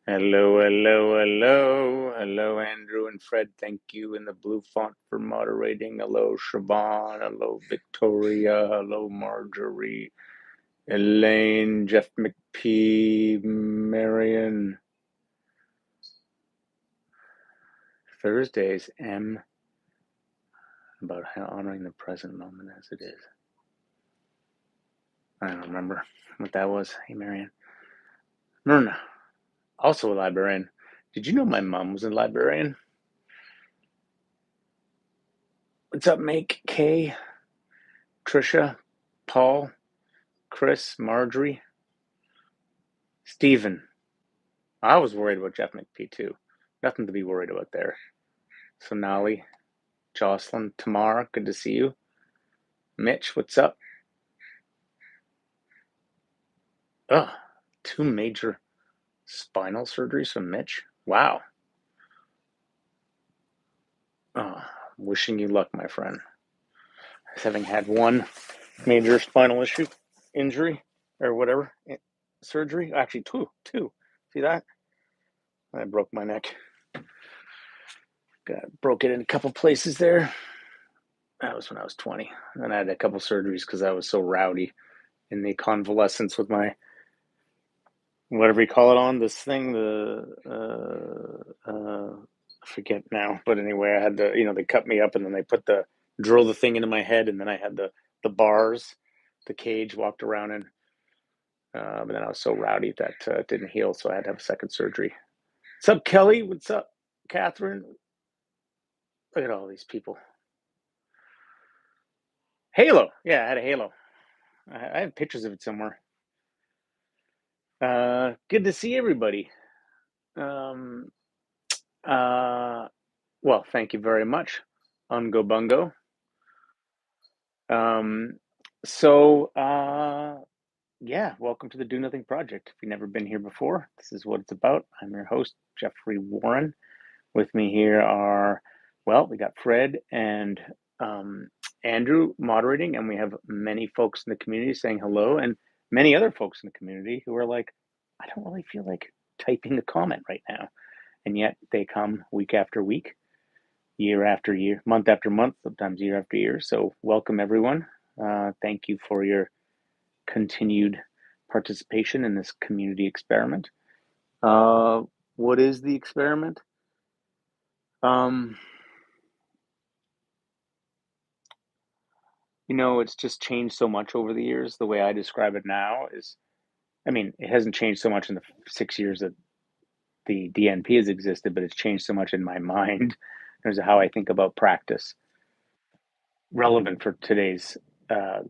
Hello, hello, hello. Hello, Andrew and Fred. Thank you in the blue font for moderating. Hello, Siobhan. Hello, Victoria. Hello, Marjorie. Elaine, Jeff McPee, Marion. Thursdays, M, about honoring the present moment as it is. I don't remember what that was. Hey, Marion. Myrna, also a librarian. Did you know my mom was a librarian? What's up, Make? Kay, Trisha, Paul, Chris, Marjorie, Stephen. I was worried about Jeff McPee too. Nothing to be worried about there. Sonali, Jocelyn, Tamara, good to see you. Mitch, what's up? Ugh, 2 major spinal surgeries from Mitch. Wow. Oh, wishing you luck, my friend. Having had 1 major spinal injury, or whatever, surgery. Actually, two. See that? I broke my neck. Broke it in a couple places there. That was when I was 20. And I had a couple surgeries because I was so rowdy in the convalescence with my, whatever you call it on this thing, I forget now. But anyway, I had they cut me up and then they drill the thing into my head, and then I had the bars, the cage walked around in. But then I was so rowdy that it didn't heal, so I had to have a second surgery. What's up, Kelly? What's up, Catherine? Look at all these people. Halo. Yeah, I had a halo. I have pictures of it somewhere. Good to see everybody. Um, well, thank you very much, Ungo Bungo. Um, so, yeah, welcome to the Do Nothing Project. If you've never been here before, this is what it's about. I'm your host, Jeffrey Warren. With me here are, well, we got Fred and Andrew moderating, and we have many folks in the community saying hello, and many other folks in the community who are like, I don't really feel like typing a comment right now. And yet they come week after week, year after year, month after month, sometimes year after year. So welcome, everyone. Thank you for your continued participation in this community experiment. What is the experiment? Um, it's just changed so much over the years. The way I describe it now is, I mean, it hasn't changed so much in the 6 years that the DNP has existed, but it's changed so much in my mind in terms of how I think about practice, relevant for today's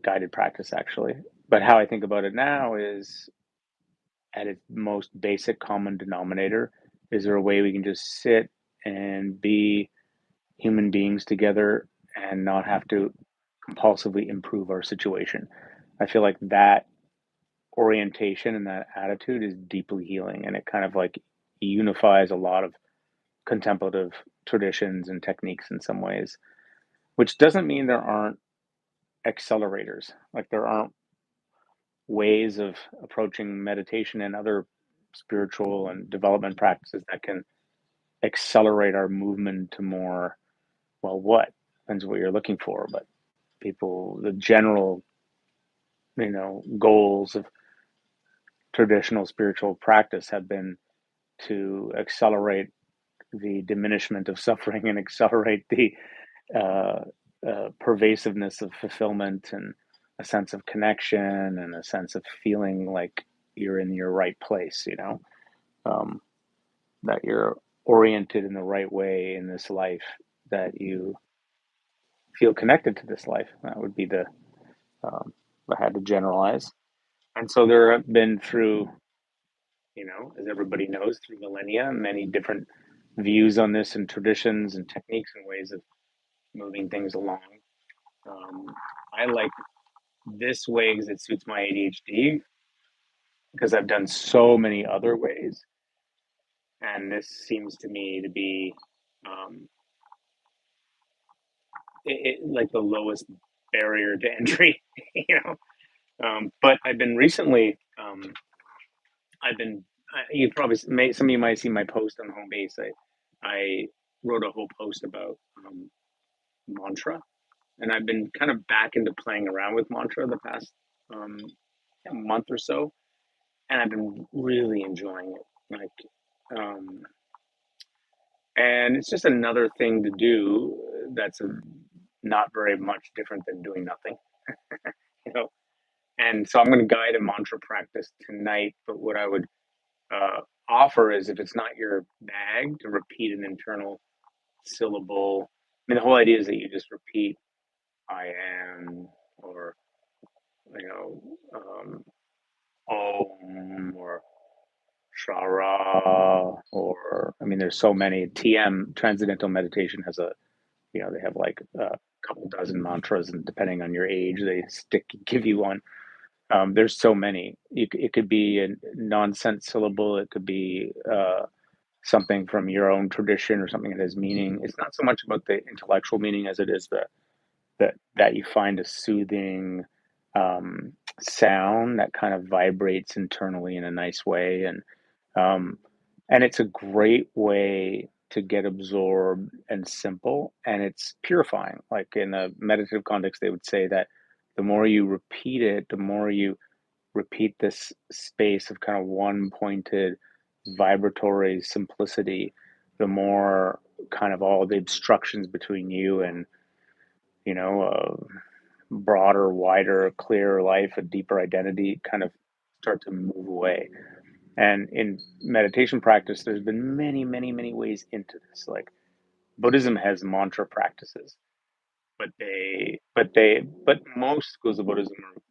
guided practice, actually. But how I think about it now is, at its most basic common denominator, is there a way we can just sit and be human beings together and not have to compulsively improve our situation? I feel like that orientation and that attitude is deeply healing, and it kind of like unifies a lot of contemplative traditions and techniques in some ways, which doesn't mean there aren't accelerators. Like, there aren't ways of approaching meditation and other spiritual and development practices that can accelerate our movement to more, well, what depends what you're looking for, but the general, goals of traditional spiritual practice have been to accelerate the diminishment of suffering and accelerate the uh, pervasiveness of fulfillment and a sense of connection and a sense of feeling like you're in your right place, um, that you're oriented in the right way in this life, that you feel connected to this life. That would be if I had to generalize. And so there have been through, as everybody knows, through millennia, many different views on this and traditions and techniques and ways of moving things along. Um, I like this way because it suits my ADHD, because I've done so many other ways, and this seems to me to be um, like the lowest barrier to entry, you know. But I've been recently, I've been You probably may some of you might see my post on home base. I wrote a whole post about mantra, and I've been kind of back into playing around with mantra the past um, month or so, and I've been really enjoying it. And it's just another thing to do that's not very much different than doing nothing, you know. And so I'm going to guide a mantra practice tonight. But what I would uh, offer is, if it's not your bag, to repeat an internal syllable. I mean, the whole idea is that you just repeat "I am," or you know, "Om," or "Shara," or I mean, there's so many. TM, Transcendental Meditation, has a, they have like a couple dozen mantras, and depending on your age, they give you one. There's so many. It could be a nonsense syllable. It could be something from your own tradition, or something that has meaning. It's not so much about the intellectual meaning as it is that you find a soothing sound that kind of vibrates internally in a nice way, um, and it's a great way to get absorbed and simple, and it's purifying. Like in a meditative context, they would say that the more you repeat it, the more you repeat this space of kind of one pointed vibratory simplicity, the more kind of all the obstructions between you and, broader, wider, clearer life, a deeper identity, kind of start to move away. And in meditation practice, there's been many, many, many ways into this. Like Buddhism has mantra practices, but most schools of Buddhism are,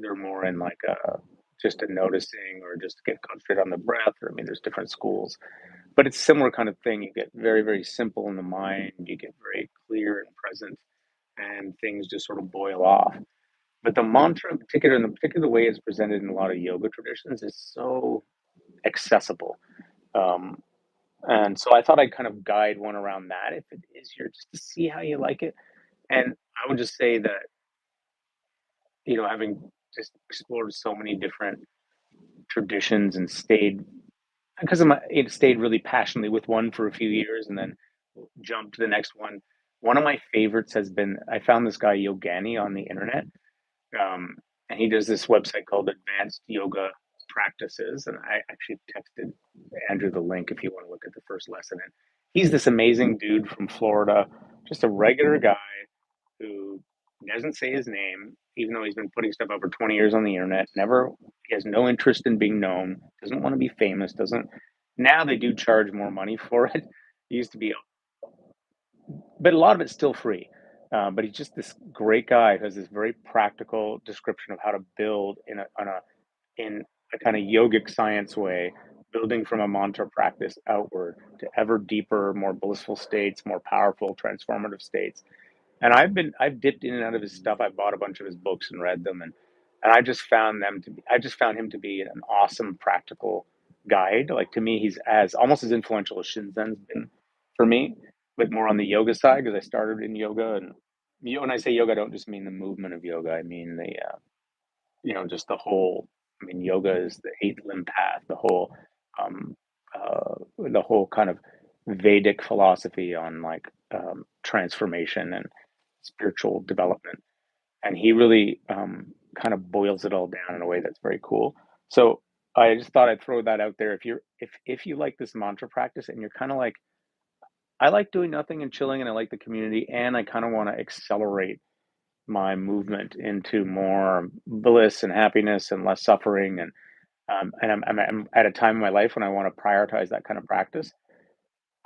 they're more in like just a noticing, or just get concentrate on the breath. Or I mean, there's different schools, but it's similar kind of thing. You get very, very simple in the mind. You get very clear and present, and things just sort of boil off. But the mantra, in particular, and the particular way it's presented in a lot of yoga traditions, is so accessible. Um, and so I thought I'd kind of guide one around that, if it is your, just to see how you like it. And I would just say that, having just explored so many different traditions, and stayed, because it stayed really passionately with one for a few years, and then jumped to the next one. One of my favorites has been, I found this guy Yogani on the internet, um, and he does this website called Advanced Yoga Practices. And I actually texted Andrew the link if you want to look at the first lesson. And he's this amazing dude from Florida, just a regular guy who doesn't say his name, even though he's been putting stuff up for 20 years on the internet. Never, he has no interest in being known, doesn't want to be famous, doesn't. Now they do charge more money for it. It used to be, but a lot of it's still free. But he's just this great guy who has this very practical description of how to build in a kind of yogic science way, building from a mantra practice outward to ever deeper, more blissful states, more powerful, transformative states. And I've dipped in and out of his stuff. I bought a bunch of his books and read them, and I just found him to be an awesome practical guide. Like, to me, he's as almost as influential as Shinzen's been for me, but more on the yoga side, because I started in yoga. And when I say yoga, I don't just mean the movement of yoga. I mean just the whole. I mean, yoga is the eight limb path, um, the whole kind of Vedic philosophy on, like, transformation and spiritual development. And he really kind of boils it all down in a way that's very cool. So I just thought I'd throw that out there. If you like this mantra practice, and you're kind of like, I like doing nothing and chilling, and I like the community, and I kind of want to accelerate my movement into more bliss and happiness and less suffering, and I'm at a time in my life when I want to prioritize that kind of practice.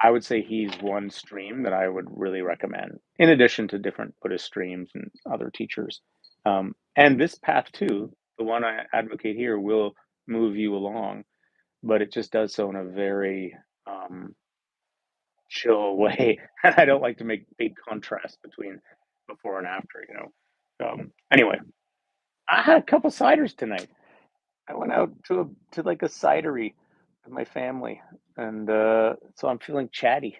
I would say he's one stream that I would really recommend, in addition to different Buddhist streams and other teachers. And this path too, the one I advocate here, will move you along, but it just does so in a very um, chill way. And I don't like to make big contrasts between before and after. Anyway, I had a couple ciders tonight. I went out to like a cidery with my family, and so I'm feeling chatty,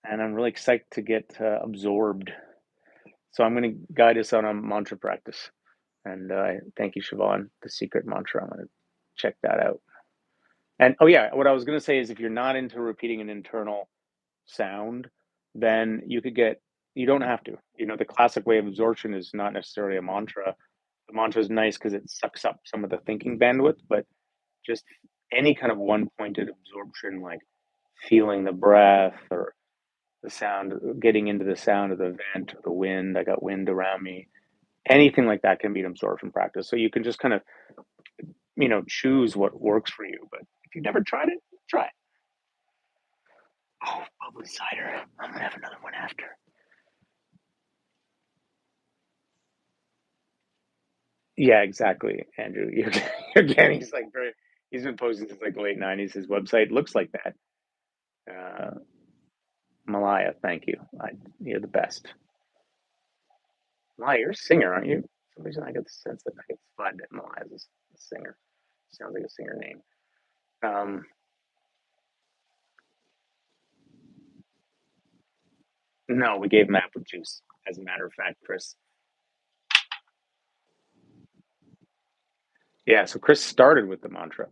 and I'm really excited to get absorbed. So I'm going to guide us on a mantra practice. And thank you, Siobhan. The secret mantra. I'm going to check that out. And oh yeah, what I was gonna say is if you're not into repeating an internal sound, then you don't have to. You know, the classic way of absorption is not necessarily a mantra. The mantra is nice because it sucks up some of the thinking bandwidth, but just any kind of one-pointed absorption, like feeling the breath or the sound, getting into the sound of the vent or the wind. I got wind around me. Anything like that can be an absorption practice. So you can just kind of, choose what works for you. But if you've never tried it, try it. Oh, bubbly cider. I'm gonna have another one after. Yeah, exactly, Andrew. Again, he's like he's been posting since like the late '90s. His website looks like that. Malaya, thank you. You're the best. Malaya, you're a singer, aren't you? For some reason, I get the sense that I get the vibe that Malaya's a singer. Sounds like a singer name. Um, no, we gave him apple juice. As a matter of fact, Chris. Yeah, so Chris started with the mantra.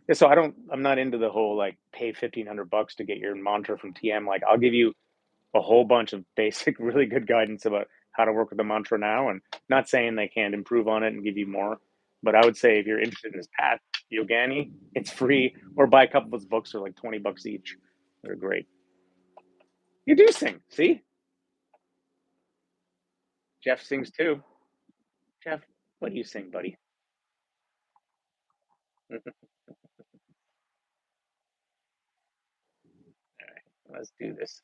Yeah, so I'm not into the whole like pay $1,500 to get your mantra from TM. Like, I'll give you a whole bunch of basic, really good guidance about how to work with the mantra now. And not saying they can't improve on it and give you more, but I would say if you're interested in this path, Yogani, it's free, or buy a couple of his books. They're like 20 bucks each. They're great. You do sing, see? Jeff sings too. Jeff, what do you sing, buddy? All right, let's do this.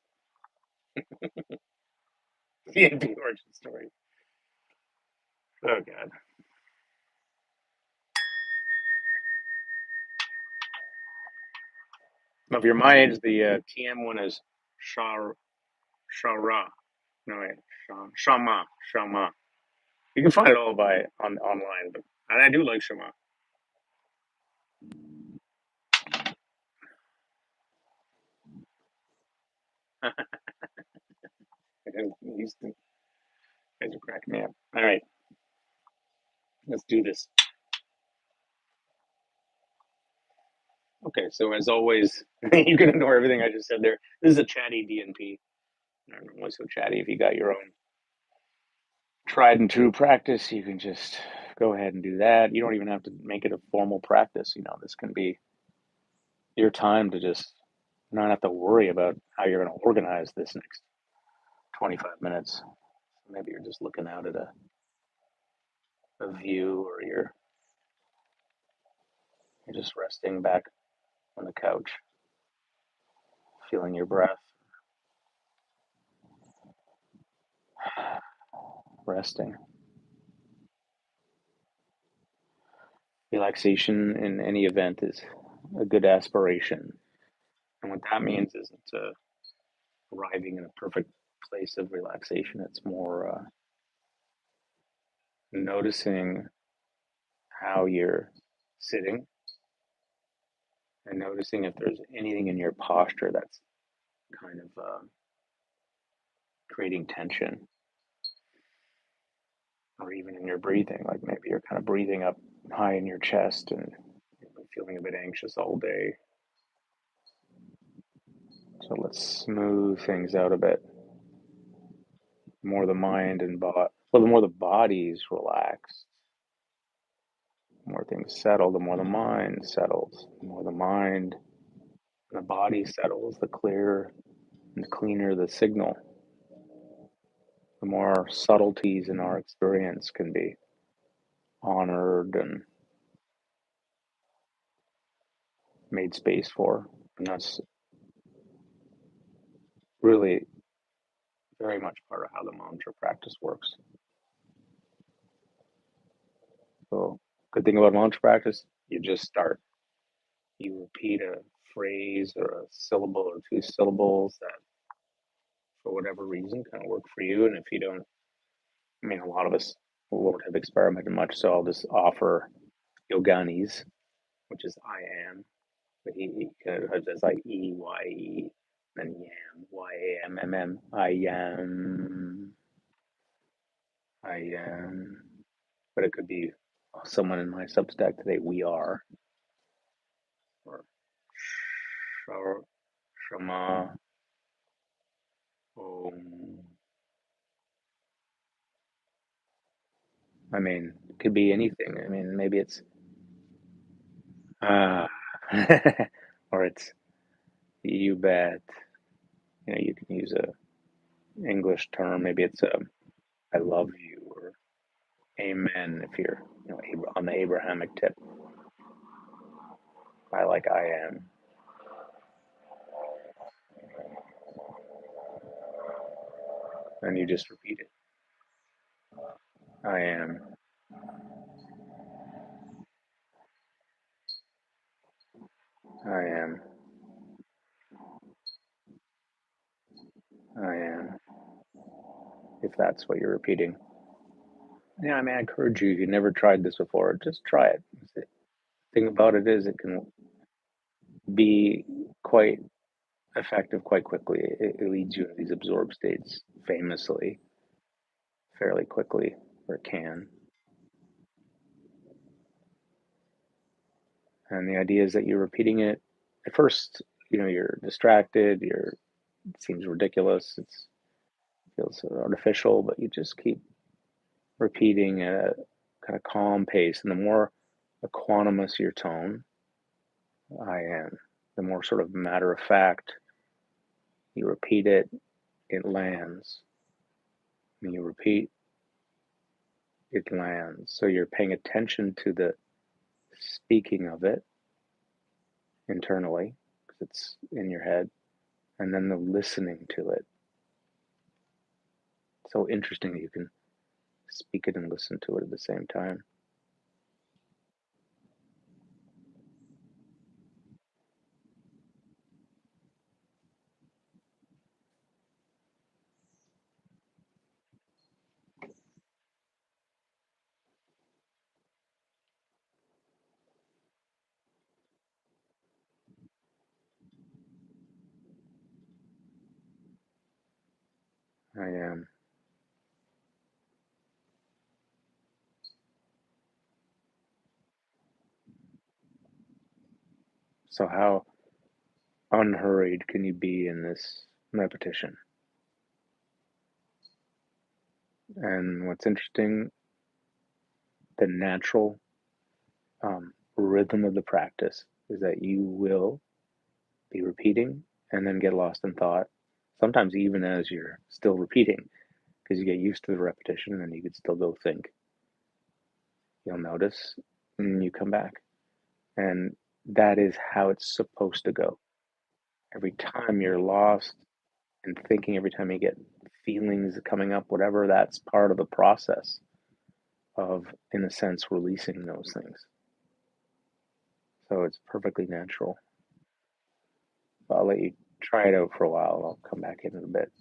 The origin story. Oh God. Now, if you're my age, the TM one is Shah Shara. No wait, Shama. You can find it all online, but and I do like Shema. These guys are cracking me up. All right, let's do this. Okay, so as always, you can ignore everything I just said there. This is a chatty DNP. I don't know what's so chatty. If you got your own tried and true practice, you can just go ahead and do that. You don't even have to make it a formal practice. This can be your time to just not have to worry about how you're going to organize this next 25 minutes. Maybe you're just looking out at a view, or you're just resting back on the couch, feeling your breath, resting. Relaxation in any event is a good aspiration. And what that means isn't arriving in a perfect place of relaxation. It's more noticing how you're sitting and noticing if there's anything in your posture that's kind of creating tension, or even in your breathing. Like maybe you're kind of breathing up high in your chest and feeling a bit anxious all day. So let's smooth things out a bit. The more the mind and body, well, the more the body's relaxed, the more things settle, the more the mind settles. The more the mind and the body settles, the clearer and the cleaner the signal. The more subtleties in our experience can be honored and made space for. And that's really very much part of how the mantra practice works. So, good thing about mantra practice, you just start. You repeat a phrase or a syllable or two syllables that, for whatever reason, kind of work for you. And if you don't, I mean, a lot of us won't have experimented much, so I'll just offer yoganis, which is I am, but he kind of says like EYE, then yam, YAMMM, I am, but it could be someone in my Substack today, we are, or Shar Shama, Om. I mean, it could be anything. I mean, maybe it's ah, or it's you bet. You know, you can use a English term. Maybe it's I love you or amen if you're on the Abrahamic tip. I like I am, and you just repeat it. I am. I am. I am. If that's what you're repeating. Yeah, I mean, I encourage you. If you never tried this before, just try it. The thing about it is, it can be quite effective quite quickly. It leads you into these absorbed states famously, fairly quickly, or it can. And the idea is that you're repeating it. At first, you're distracted. It seems ridiculous. It feels artificial, but you just keep repeating at a kind of calm pace. And the more equanimous your tone, I am, the more sort of matter of fact you repeat it, it lands. And you repeat, it lands. So you're paying attention to the speaking of it internally, because it's in your head, and then the listening to it. So interesting that you can speak it and listen to it at the same time. I am. So, how unhurried can you be in this repetition? And what's interesting, the natural rhythm of the practice is that you will be repeating and then get lost in thought, sometimes even as you're still repeating, because you get used to the repetition and you could still go think. You'll notice and you come back. And that is how it's supposed to go. Every time you're lost and thinking, every time you get feelings coming up, whatever, that's part of the process of, in a sense, releasing those things. So it's perfectly natural. But I'll let you try it out for a while. I'll come back in a bit.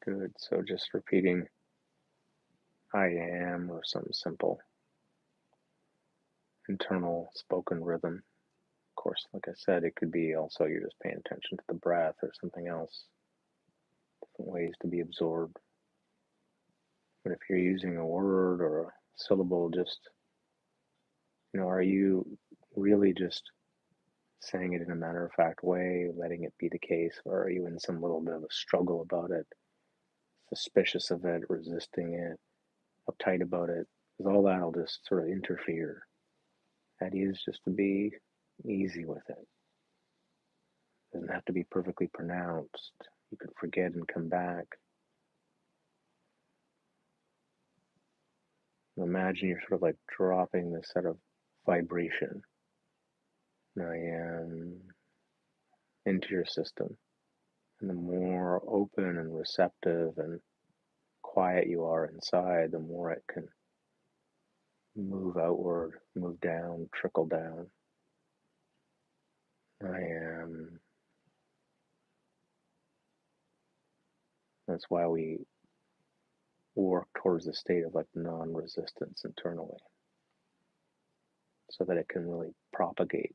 Good. So just repeating I am or some simple internal spoken rhythm. Of course, like I said, it could be also you're just paying attention to the breath or something else, different ways to be absorbed. But if you're using a word or a syllable, just, are you really just saying it in a matter of fact way, letting it be the case, or are you in some little bit of a struggle about it, suspicious of it, resisting it, uptight about it? Because all that'll just sort of interfere. The idea is just to be easy with it. It doesn't have to be perfectly pronounced. You can forget and come back. Imagine you're sort of like dropping this sort of vibration. I am into your system. And the more open and receptive and quiet you are inside, the more it can move outward, move down, trickle down. I am. That's why we work towards the state of like non-resistance internally, so that it can really propagate.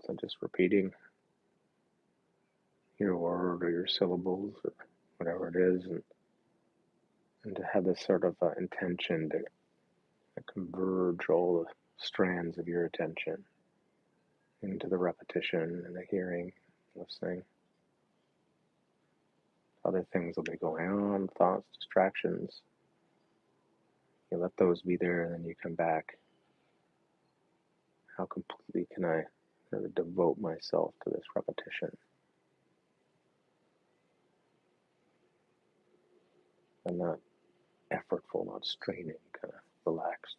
So just repeating your word or your syllables or whatever it is, and to have this sort of intention to converge all the strands of your attention into the repetition and the hearing, listening. Other things will be going on, thoughts, distractions. You let those be there, and then you come back. How completely can I really devote myself to this repetition? And not effortful, not straining, kind of relaxed.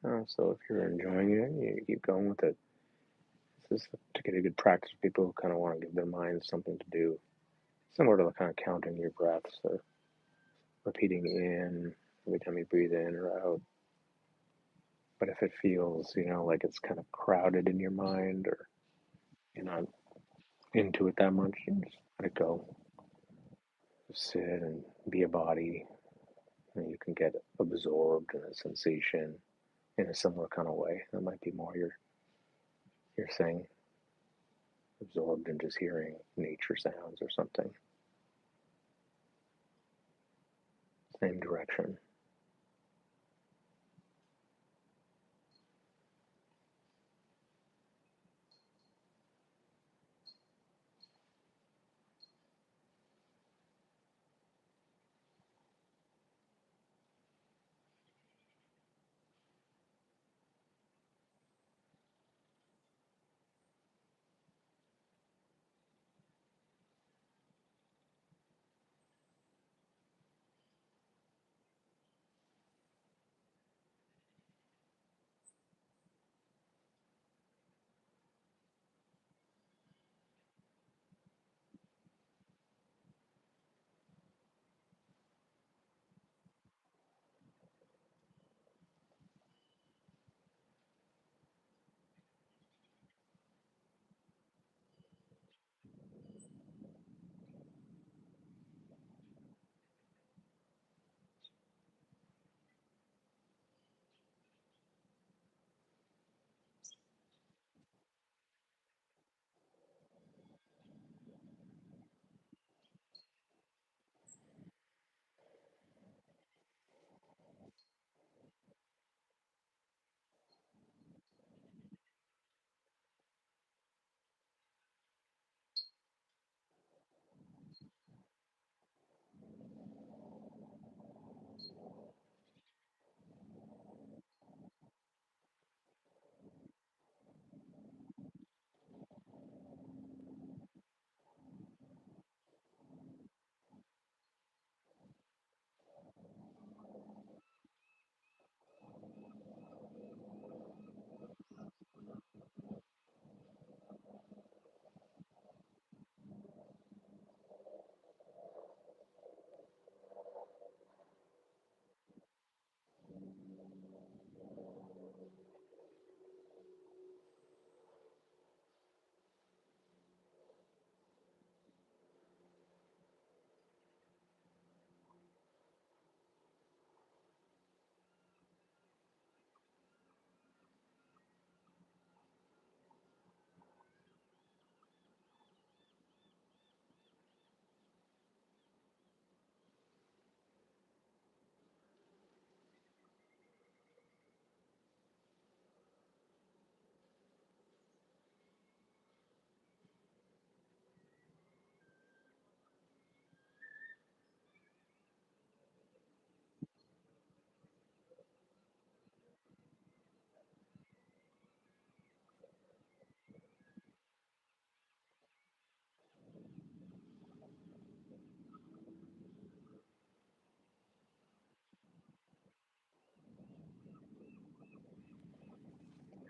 So if you're enjoying it, you keep going with it. This is particularly good practice for people who kind of want to give their minds something to do, similar to the kind of counting your breaths or repeating in every time you breathe in or out. But if it feels, like it's kind of crowded in your mind or you're not into it that much, you just let it go. Just sit and be a body, and you can get absorbed in a sensation in a similar kind of way. That might be more your thing, absorbed in just hearing nature sounds or something. Same direction.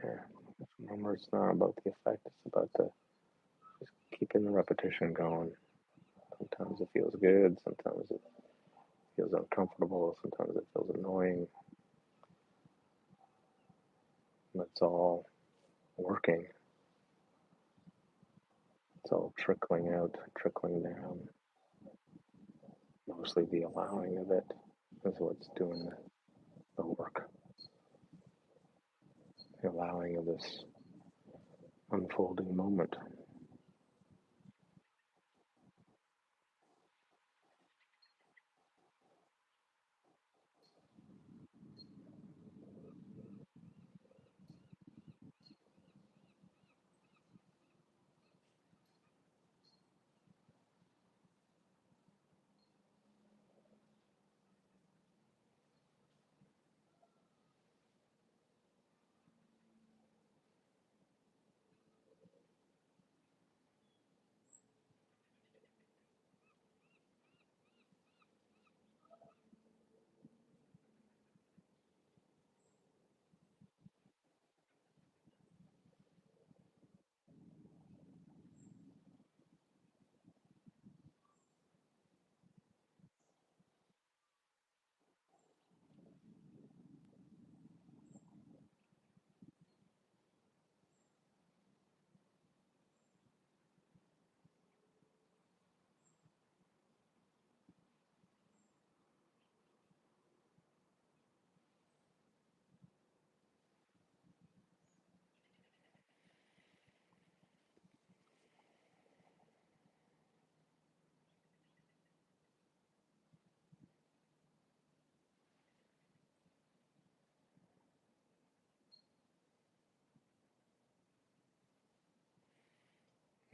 Yeah. Remember, it's not about the effect, it's about the just keeping the repetition going. Sometimes it feels good, sometimes it feels uncomfortable, sometimes it feels annoying. And it's all working. It's all trickling out, trickling down. Mostly the allowing of it is what's doing the work. The allowing of this unfolding moment.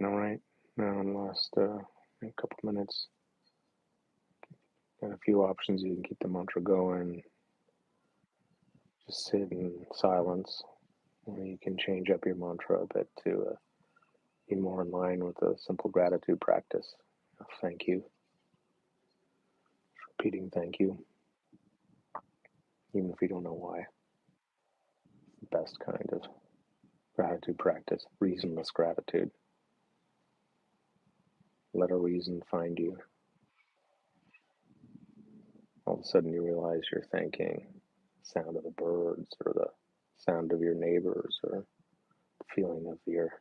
All right. Now in the last a couple minutes, got a few options. You can keep the mantra going. Just sit in silence. Or you can change up your mantra a bit to be more in line with a simple gratitude practice. Thank you. Repeating thank you, even if you don't know why. The best kind of gratitude practice, reasonless gratitude. Let a reason find you. All of a sudden you realize you're thanking the sound of the birds or the sound of your neighbors or the feeling of your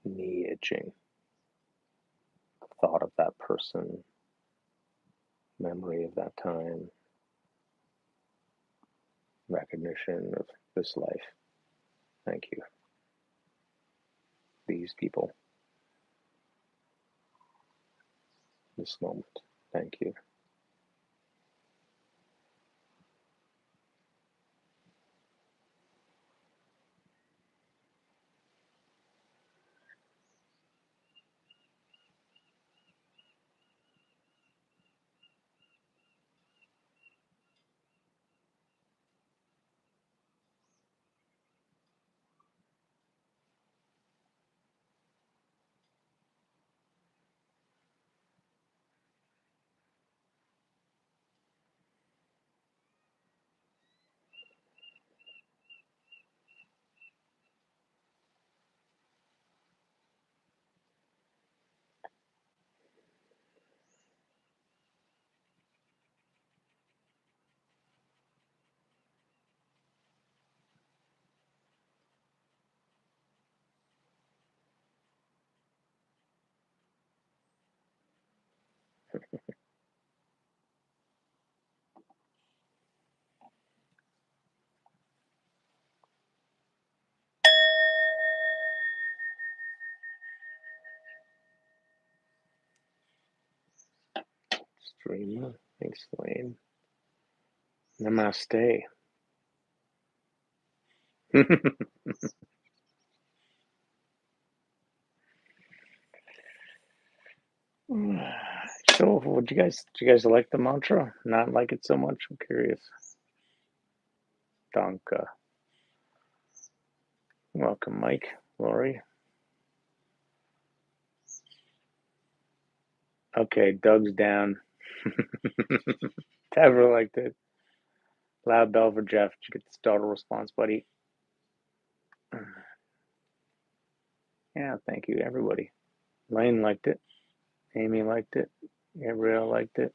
knee itching, the thought of that person, memory of that time, recognition of this life. Thank you. These people, this moment. Thank you. Streamer. Thanks, Lane. Namaste. So, would you guys? Do you guys like the mantra? Not like it so much? I'm curious. Danka. Welcome, Mike. Lori. Okay, Doug's down. Tavra liked it. Loud bell for Jeff. Did you get the startle response, buddy? Yeah, thank you, everybody. Lane liked it. Amy liked it. Gabrielle liked it.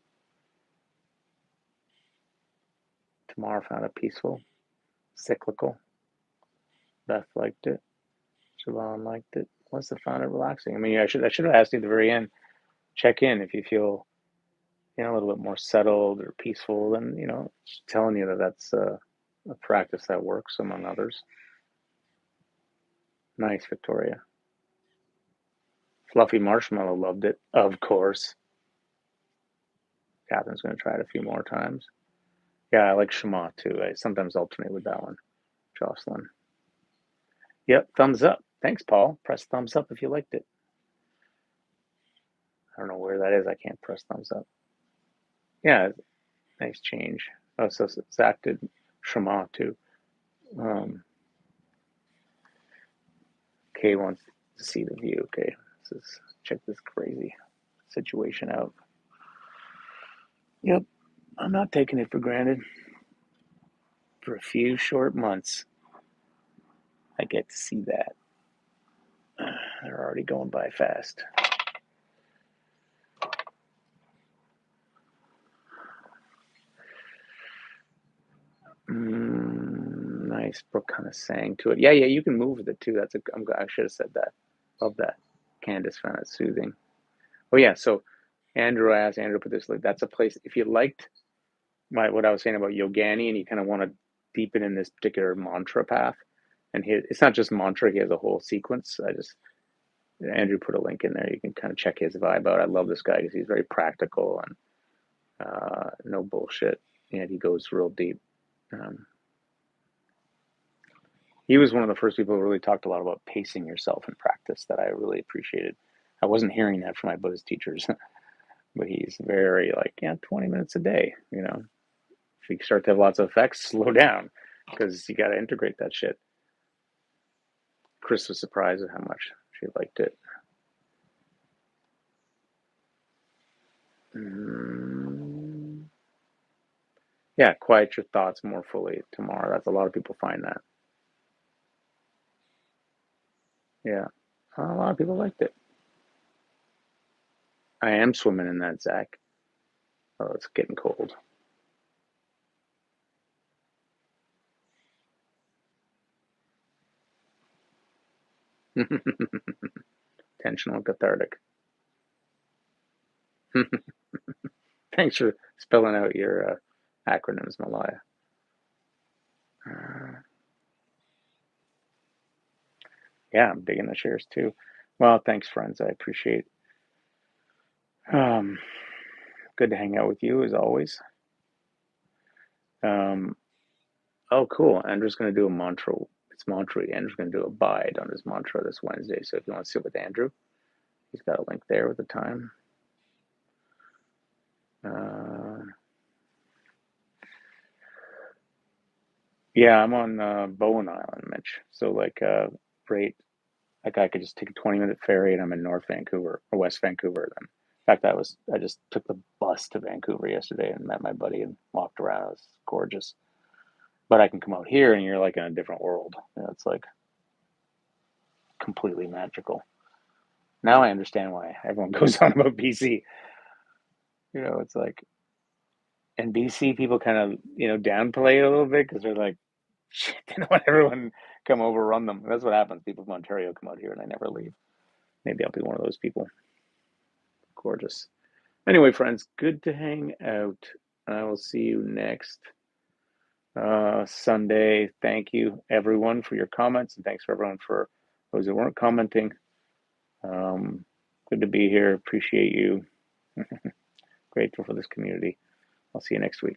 Tamara found it peaceful. Cyclical. Beth liked it. Siobhan liked it. Melissa found it relaxing. I mean, I should have asked you at the very end. Check in if you feel a little bit more settled or peaceful. Then just telling you that that's a practice that works among others. Nice, Victoria. Fluffy Marshmallow loved it, of course. Catherine's going to try it a few more times. Yeah, I like Shema too. I sometimes alternate with that one. Jocelyn. Yep, thumbs up. Thanks, Paul. Press thumbs up if you liked it. I don't know where that is. I can't press thumbs up. Yeah, nice change. Oh, so Zach did Shema too. Kay wants to see the view. Okay, check this crazy situation out. Yep, I'm not taking it for granted. For a few short months, I get to see that. They're already going by fast. Nice. Brooke kind of sang to it. Yeah, you can move with it too. I should have said that. Love that. Candace found it soothing. Oh yeah. So Andrew asked Andrew put this. Like, that's a place. If you liked what I was saying about Yogani, and you kind of want to deepen in this particular mantra path, and it's not just mantra. He has a whole sequence. Andrew put a link in there. You can kind of check his vibe out. I love this guy because he's very practical and no bullshit, and he goes real deep. He was one of the first people who really talked a lot about pacing yourself in practice that I really appreciated. I wasn't hearing that from my Buddhist teachers, but he's very like, yeah, 20 minutes a day, you know. If you start to have lots of effects, slow down because you got to integrate that shit. Chris was surprised at how much she liked it. Mm, yeah, quiet your thoughts more fully tomorrow. That's a lot of people find that. Yeah, a lot of people liked it. I am swimming in that, Zach. Oh, it's getting cold. Tensional cathartic. Thanks for spelling out your acronyms, Malaya. Uh, yeah, I'm digging the shares too. Well, thanks, friends. I appreciate. Um, Good to hang out with you as always. Um, oh, cool. Andrew's going to do a mantra. It's mantra. Andrew's going to do a bide on his mantra this Wednesday. So if you want to sit with Andrew, he's got a link there with the time. Uh, yeah, I'm on Bowen Island, Mitch. So right, like I could just take a 20-minute ferry and I'm in North Vancouver or West Vancouver. Then, in fact, I just took the bus to Vancouver yesterday and met my buddy and walked around. It was gorgeous. But I can come out here and you're like in a different world. You know, it's like completely magical. Now I understand why everyone goes on about BC. You know, it's like in BC people kind of downplay it a little bit because they're like, shit, they don't want everyone come overrun them. That's what happens. People from Ontario come out here and they never leave. Maybe I'll be one of those people. Gorgeous. Anyway, friends, good to hang out. I will see you next Sunday. Thank you, everyone, for your comments, and thanks for everyone for those who weren't commenting. Good to be here. Appreciate you. Grateful for this community. I'll see you next week.